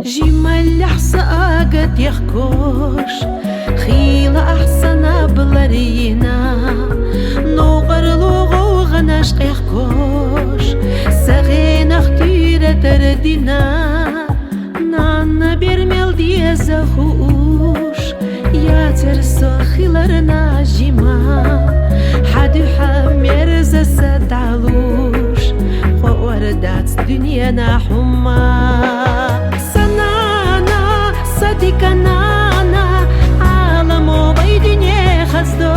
جمال حساقت يخكوش خيل أحسن بلرينا نوغر لوغو غناش يخكوش سغين اختيرة تردنا نان برمل دي زخوش يا ترسو خيلرنا جما حدو حميرز سدعلوش ووردات دنيانا حما كنانا عالم بيدني خزدو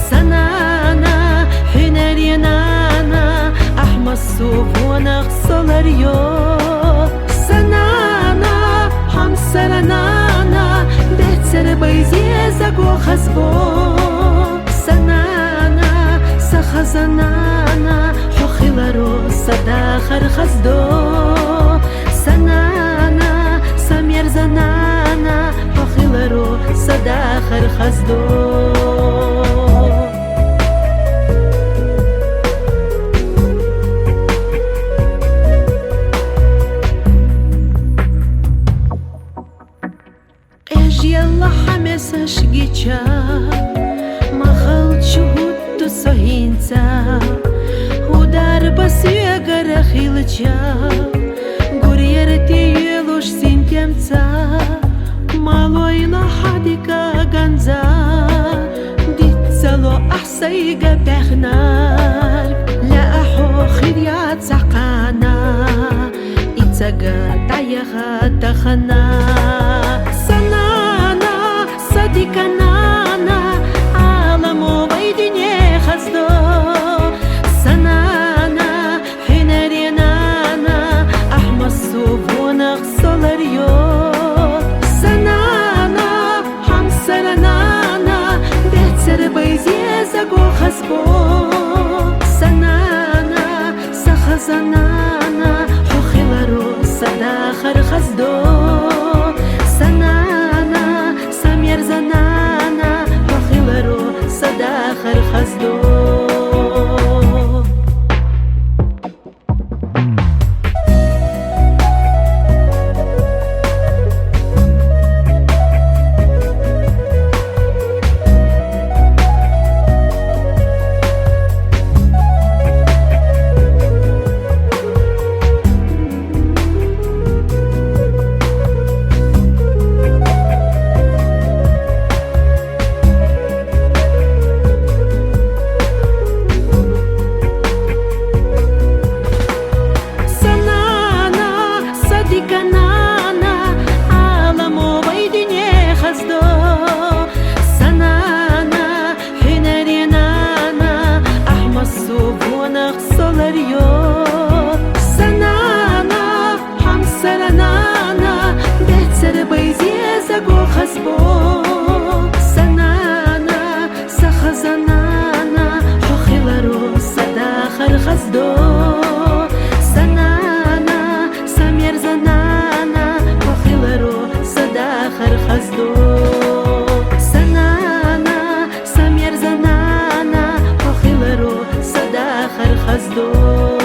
سنانا حنرينانا أحمى الصوف ونغسل ريو سنانا حمسرنانا بيتسر بيزيزك وخزبو سنانا سخزنانا حخيلرو صداخر خزدو سنانا سمير زنانا حخيلرو صداخر خزدو قيجي الله حمس شقيتشا ما خلت شهود صهينتا ودار بسيقر خيلتشا قريرتي يلوش سينتمتا مالوي لحديكا غنزا ديتسالو أحسيقا بخنار لا أحو خيريات سحقانا إتساقا دايخا تخنا سنانا صديقنانا عالمو بيدني خزدو سنانا حنرينانا أحمى الصوف ونغسل ريو سنانا حمسرنانا بيتسر بيزيزك وخزبو سنانا سخزنانا حخيلرو صداخر خزدو سنانا سمير زنانا حخيلرو صداخر خزدو سنانا سخزنانا حخيلرو صداخر خزدو سنانا سمير زنانا حخيلرو صداخر خزدو سنانا سمير زنانا حخيلرو صداخر خزدو